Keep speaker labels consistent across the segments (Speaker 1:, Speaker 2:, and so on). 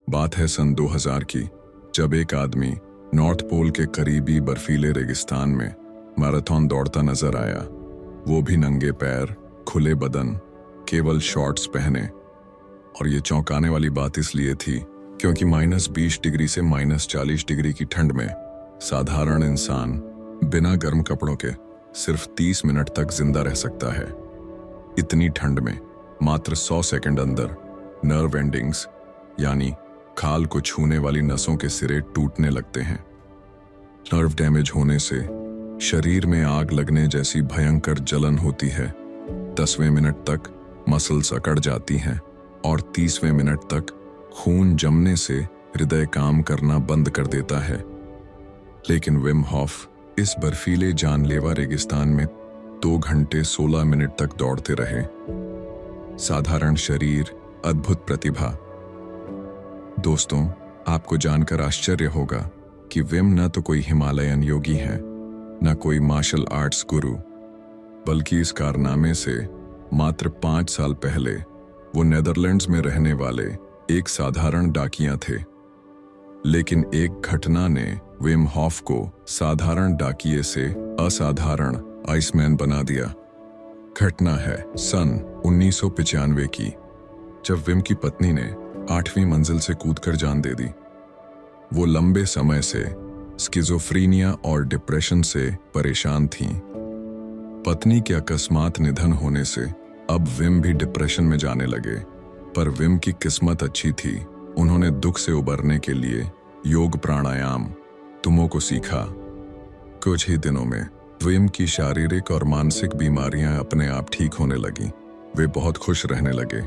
Speaker 1: बात है सन 2000 की, जब एक आदमी नॉर्थ पोल के करीबी बर्फीले रेगिस्तान में मैराथन दौड़ता नजर आया। वो भी नंगे पैर, खुले बदन, केवल शॉर्ट्स पहने। और ये चौंकाने वाली बात इसलिए थी क्योंकि -20 डिग्री से -40 डिग्री की ठंड में साधारण इंसान बिना गर्म कपड़ों के सिर्फ 30 मिनट तक जिंदा रह सकता है। इतनी ठंड में मात्र 100 सेकंड अंदर नर्व एंडिंग्स यानी खाल को छूने वाली नसों के सिरे टूटने लगते हैं। नर्व डैमेज होने से शरीर में आग लगने जैसी भयंकर जलन होती है। 10वें मिनट तक मसल्स अकड़ जाती हैं और 30वें मिनट तक खून जमने से हृदय काम करना बंद कर देता है। लेकिन विम हॉफ इस बर्फीले जानलेवा रेगिस्तान में 2 घंटे 16 मिनट तक दौड़ते रहे। साधारण शरीर, अद्भुत प्रतिभा। दोस्तों, आपको जानकर आश्चर्य होगा कि विम न तो कोई हिमालयन योगी है, न कोई मार्शल आर्ट्स गुरु, बल्कि इस कारनामे से मात्र 5 साल पहले वो नेदरलैंड्स में रहने वाले एक साधारण डाकिया थे। लेकिन एक घटना ने विम हॉफ को साधारण डाकिये से असाधारण आइसमैन बना दिया। घटना है सन 1995 की, जब विम की पत्नी ने 8वीं मंजिल से कूदकर जान दे दी। वो लंबे समय से स्किज़ोफ्रीनिया और डिप्रेशन से परेशान थीं। पत्नी के अकस्मात निधन होने से अब विम भी डिप्रेशन में जाने लगे। पर विम की किस्मत अच्छी थी। उन्होंने दुख से उबरने के लिए योग प्राणायाम तुमों को सीखा। कुछ ही दिनों में विम की शारीरिक और मानसिक बीमारियां अपने आप ठीक होने लगीं। वे बहुत खुश रहने लगे।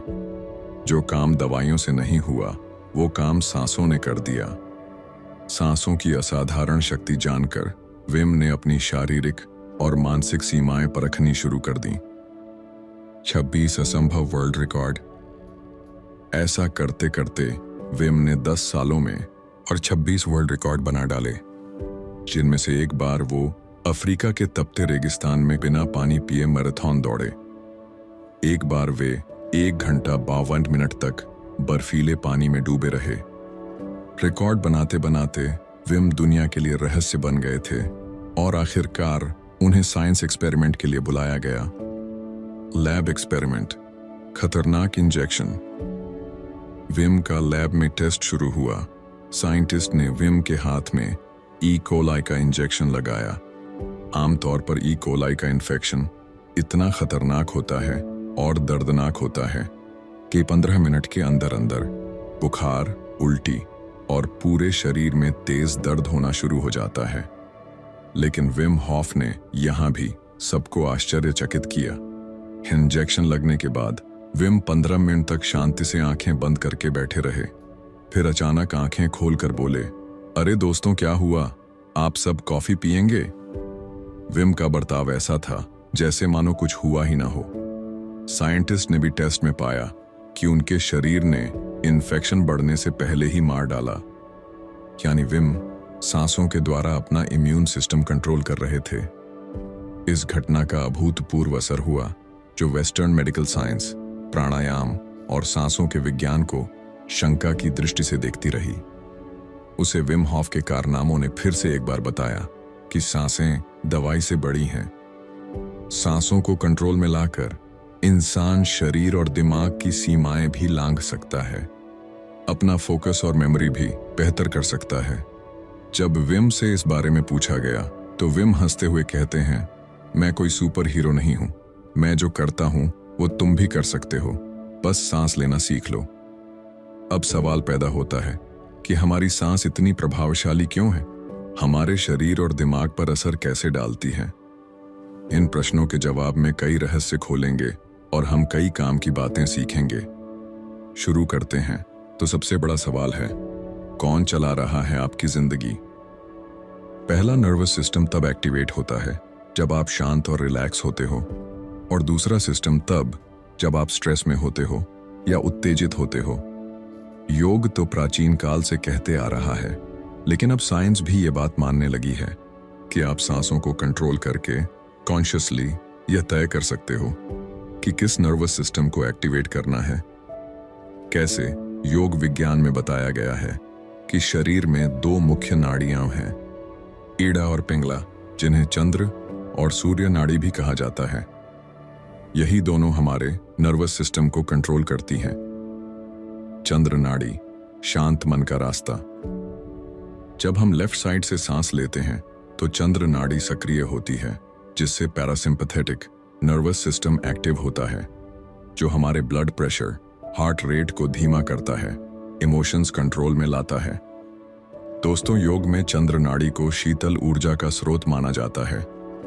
Speaker 1: जो काम दवाइयों से नहीं हुआ, वो काम सांसों ने कर दिया। सांसों की असाधारण शक्ति जानकर विम ने अपनी शारीरिक और मानसिक सीमाएं परखनी शुरू कर दी। 26 असंभव वर्ल्ड रिकॉर्ड। ऐसा करते करते विम ने 10 सालों में और 26 वर्ल्ड रिकॉर्ड बना डाले, जिनमें से एक बार वो अफ्रीका के तपते रेगिस्तान में बिना पानी पिए मैराथन दौड़े। एक बार वे 1 घंटा 52 मिनट तक बर्फीले पानी में डूबे रहे। रिकॉर्ड बनाते बनाते विम दुनिया के लिए रहस्य बन गए थे और आखिरकार उन्हें साइंस एक्सपेरिमेंट के लिए बुलाया गया। लैब एक्सपेरिमेंट, खतरनाक इंजेक्शन। विम का लैब में टेस्ट शुरू हुआ। साइंटिस्ट ने विम के हाथ में ई कोलाई का इंजेक्शन लगाया। आमतौर पर ई कोलाई का इन्फेक्शन इतना खतरनाक होता है और दर्दनाक होता है कि 15 मिनट के अंदर अंदर बुखार, उल्टी और पूरे शरीर में तेज दर्द होना शुरू हो जाता है। लेकिन विम हॉफ ने यहां भी सबको आश्चर्यचकित किया। इंजेक्शन लगने के बाद विम 15 मिनट तक शांति से आंखें बंद करके बैठे रहे। फिर अचानक आंखें खोलकर बोले, अरे दोस्तों, क्या हुआ? आप सब कॉफी पिएंगे? विम का बर्ताव ऐसा था जैसे मानो कुछ हुआ ही ना हो। साइंटिस्ट ने भी टेस्ट में पाया कि उनके शरीर ने इन्फेक्शन बढ़ने से पहले ही मार डाला। यानी विम सांसों के द्वारा अपना इम्यून सिस्टम कंट्रोल कर रहे थे। इस घटना का अभूतपूर्व असर हुआ जो वेस्टर्न मेडिकल साइंस, प्राणायाम और सांसों के विज्ञान को शंका की दृष्टि से देखती रही। उसे विम हॉफ के कारनामों ने फिर से एक बार बताया कि सांसें दवाई से बड़ी हैं। सांसों को कंट्रोल में लाकर इंसान शरीर और दिमाग की सीमाएं भी लांघ सकता है, अपना फोकस और मेमोरी भी बेहतर कर सकता है। जब विम से इस बारे में पूछा गया तो विम हंसते हुए कहते हैं, मैं कोई सुपर हीरो नहीं हूं। मैं जो करता हूं वो तुम भी कर सकते हो, बस सांस लेना सीख लो। अब सवाल पैदा होता है कि हमारी सांस इतनी प्रभावशाली क्यों है? हमारे शरीर और दिमाग पर असर कैसे डालती है? इन प्रश्नों के जवाब में कई रहस्य खोलेंगे और हम कई काम की बातें सीखेंगे। शुरू करते हैं तो सबसे बड़ा सवाल है, कौन चला रहा है आपकी जिंदगी? पहला नर्वस सिस्टम तब एक्टिवेट होता है जब आप शांत और रिलैक्स होते हो, और दूसरा सिस्टम तब जब आप स्ट्रेस में होते हो या उत्तेजित होते हो। योग तो प्राचीन काल से कहते आ रहा है, लेकिन अब साइंस भी ये बात मानने लगी है कि आप सांसों को कंट्रोल करके कॉन्शियसली यह तय कर सकते हो कि किस नर्वस सिस्टम को एक्टिवेट करना है। कैसे? योग विज्ञान में बताया गया है कि शरीर में दो मुख्य नाड़ियां हैं, ईड़ा और पिंगला, जिन्हें चंद्र और सूर्य नाड़ी भी कहा जाता है। यही दोनों हमारे नर्वस सिस्टम को कंट्रोल करती हैं। चंद्र नाड़ी, शांत मन का रास्ता। जब हम लेफ्ट साइड से सांस लेते हैं तो चंद्र नाड़ी सक्रिय होती है, जिससे पैरासिम्पैथेटिक नर्वस सिस्टम एक्टिव होता है, जो हमारे ब्लड प्रेशर, हार्ट रेट को धीमा करता है, इमोशंस कंट्रोल में लाता है। दोस्तों, योग में चंद्र नाड़ी को शीतल ऊर्जा का स्रोत माना जाता है।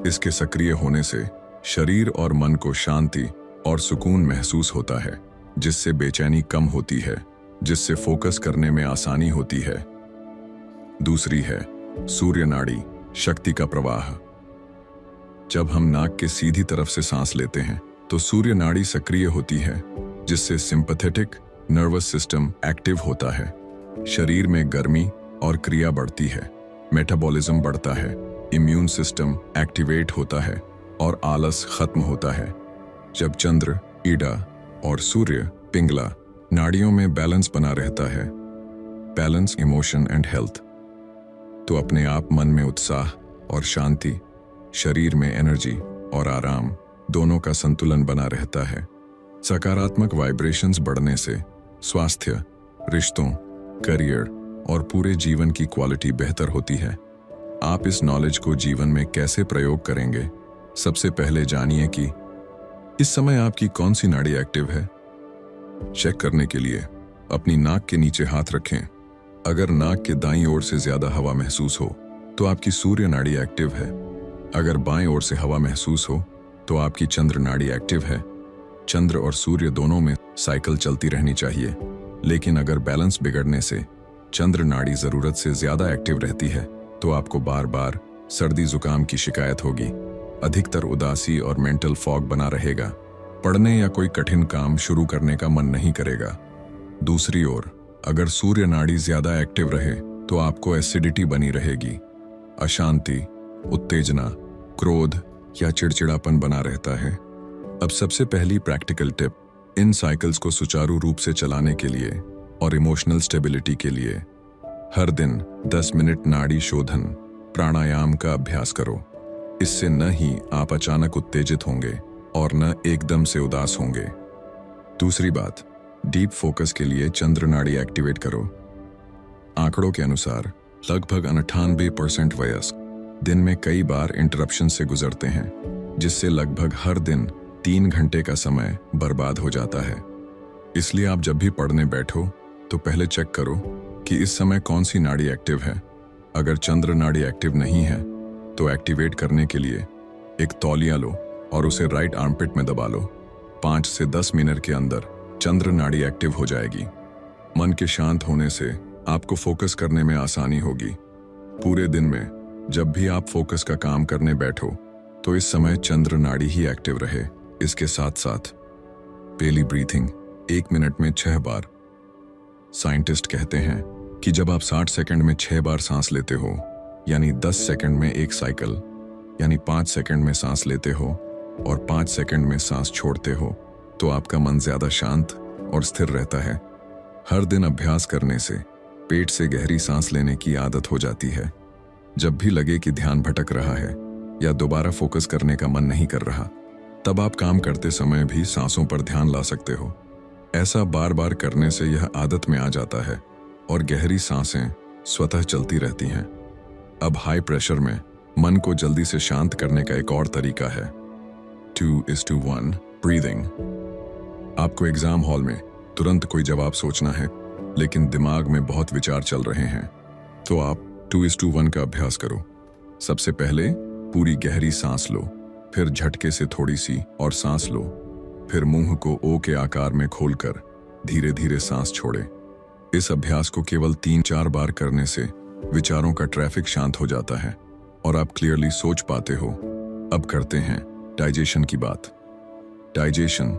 Speaker 1: इसके सक्रिय होने से शरीर और मन को शांति और सुकून महसूस होता है, जिससे बेचैनी कम होती है, जिससे फोकस करने में आसानी होती है। दूसरी है सूर्य नाड़ी, शक्ति का प्रवाह। जब हम नाक के सीधी तरफ से सांस लेते हैं तो सूर्य नाड़ी सक्रिय होती है, जिससे सिंपैथेटिक नर्वस सिस्टम एक्टिव होता है। शरीर में गर्मी और क्रिया बढ़ती है, मेटाबॉलिज्म बढ़ता है, इम्यून सिस्टम एक्टिवेट होता है और आलस खत्म होता है। जब चंद्र, ईड़ा और सूर्य, पिंगला नाड़ियों में बैलेंस बना रहता है, बैलेंस इमोशन एंड हेल्थ, तो अपने आप मन में उत्साह और शांति, शरीर में एनर्जी और आराम, दोनों का संतुलन बना रहता है। सकारात्मक वाइब्रेशंस बढ़ने से स्वास्थ्य, रिश्तों, करियर और पूरे जीवन की क्वालिटी बेहतर होती है। आप इस नॉलेज को जीवन में कैसे प्रयोग करेंगे? सबसे पहले जानिए कि इस समय आपकी कौन सी नाड़ी एक्टिव है। चेक करने के लिए अपनी नाक के नीचे हाथ रखें। अगर नाक के दाईं ओर से ज्यादा हवा महसूस हो तो आपकी सूर्य नाड़ी एक्टिव है। अगर बाएं ओर से हवा महसूस हो तो आपकी चंद्र नाड़ी एक्टिव है। चंद्र और सूर्य दोनों में साइकिल चलती रहनी चाहिए, लेकिन अगर बैलेंस बिगड़ने से चंद्र नाड़ी जरूरत से ज्यादा एक्टिव रहती है तो आपको बार बार सर्दी जुकाम की शिकायत होगी, अधिकतर उदासी और मेंटल फॉग बना रहेगा, पढ़ने या कोई कठिन काम शुरू करने का मन नहीं करेगा। दूसरी ओर अगर सूर्य नाड़ी ज्यादा एक्टिव रहे तो आपको एसिडिटी बनी रहेगी, अशांति, उत्तेजना, क्रोध या चिड़चिड़ापन बना रहता है। अब सबसे पहली प्रैक्टिकल टिप, इन साइकिल्स को सुचारू रूप से चलाने के लिए और इमोशनल स्टेबिलिटी के लिए हर दिन 10 मिनट नाड़ी शोधन प्राणायाम का अभ्यास करो। इससे न ही आप अचानक उत्तेजित होंगे और न एकदम से उदास होंगे। दूसरी बात, डीप फोकस के लिए चंद्र नाड़ी एक्टिवेट करो। आंकड़ों के अनुसार लगभग 98% वयस्क दिन में कई बार इंटरप्शन से गुजरते हैं, जिससे लगभग हर दिन 3 घंटे का समय बर्बाद हो जाता है। इसलिए आप जब भी पढ़ने बैठो तो पहले चेक करो कि इस समय कौन सी नाड़ी एक्टिव है। अगर चंद्र नाड़ी एक्टिव नहीं है तो एक्टिवेट करने के लिए एक तौलिया लो और उसे राइट आर्मपिट में दबा लो। 5 से 10 मिनट के अंदर चंद्र नाड़ी एक्टिव हो जाएगी। मन के शांत होने से आपको फोकस करने में आसानी होगी। पूरे दिन में जब भी आप फोकस का काम करने बैठो तो इस समय चंद्र नाड़ी ही एक्टिव रहे। इसके साथ साथ बेली ब्रीथिंग 1 मिनट में 6 बार। साइंटिस्ट कहते हैं कि जब आप 60 सेकंड में 6 बार सांस लेते हो, यानी 10 सेकंड में एक साइकिल, यानी 5 सेकंड में सांस लेते हो और 5 सेकंड में सांस छोड़ते हो, तो आपका मन ज्यादा शांत और स्थिर रहता है। हर दिन अभ्यास करने से पेट से गहरी सांस लेने की आदत हो जाती है। जब भी लगे कि ध्यान भटक रहा है या दोबारा फोकस करने का मन नहीं कर रहा, तब आप काम करते समय भी सांसों पर ध्यान ला सकते हो। ऐसा बार बार करने से यह आदत में आ जाता है और गहरी सांसें स्वतः चलती रहती हैं। अब हाई प्रेशर में मन को जल्दी से शांत करने का एक और तरीका है 2:1 ब्रीदिंग। आपको एग्जाम हॉल में तुरंत कोई जवाब सोचना है, लेकिन दिमाग में बहुत विचार चल रहे हैं, तो आप 2:1 का अभ्यास करो। सबसे पहले पूरी गहरी सांस लो, फिर झटके से थोड़ी सी और सांस लो, फिर मुंह को ओ के आकार में खोलकर धीरे धीरे सांस छोड़े। इस अभ्यास को केवल 3-4 बार करने से विचारों का ट्रैफिक शांत हो जाता है और आप क्लियरली सोच पाते हो। अब करते हैं डाइजेशन की बात। डाइजेशन,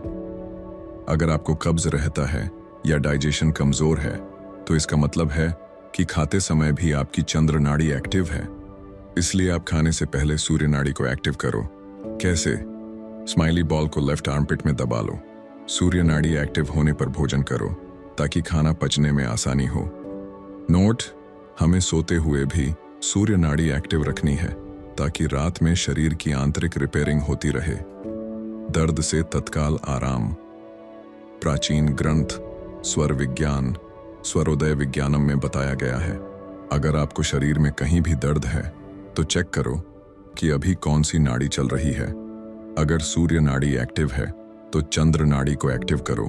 Speaker 1: अगर आपको कब्ज रहता है या डाइजेशन कमजोर है तो इसका मतलब है कि खाते समय भी आपकी चंद्र नाड़ी एक्टिव है। इसलिए आप खाने से पहले सूर्य नाड़ी को एक्टिव करो। कैसे? स्माइली बॉल को लेफ्ट आर्मपिट में दबा लो। सूर्य नाड़ी एक्टिव होने पर भोजन करो। ताकि खाना पचने में आसानी हो। नोट: हमें सोते हुए भी सूर्य नाड़ी एक्टिव रखनी है ताकि रात में शरीर की आंतरिक रिपेयरिंग होती रहे। दर्द से तत्काल आराम। प्राचीन ग्रंथ स्वर विज्ञान स्वरोदय विज्ञानम में बताया गया है, अगर आपको शरीर में कहीं भी दर्द है तो चेक करो कि अभी कौन सी नाड़ी चल रही है। अगर सूर्य नाड़ी एक्टिव है तो चंद्र नाड़ी को एक्टिव करो।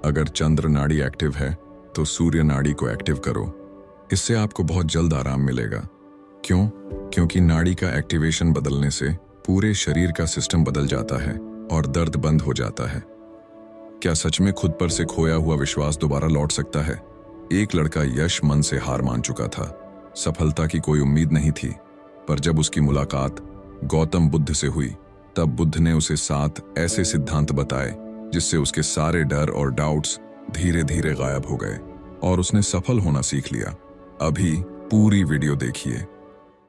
Speaker 1: अगर चंद्र नाड़ी एक्टिव है तो सूर्य नाड़ी को एक्टिव करो। इससे आपको बहुत जल्द आराम मिलेगा। क्यों? क्योंकि नाड़ी का एक्टिवेशन बदलने से पूरे शरीर का सिस्टम बदल जाता है और दर्द बंद हो जाता है। क्या सच में खुद पर से खोया हुआ विश्वास दोबारा लौट सकता है? एक लड़का यश मन से हार मान चुका था। सफलता की कोई उम्मीद नहीं थी, पर जब उसकी मुलाकात गौतम बुद्ध से हुई तब बुद्ध ने उसे 7 ऐसे सिद्धांत बताए जिससे उसके सारे डर और डाउट्स धीरे धीरे गायब हो गए और उसने सफल होना सीख लिया। अभी पूरी वीडियो देखिए।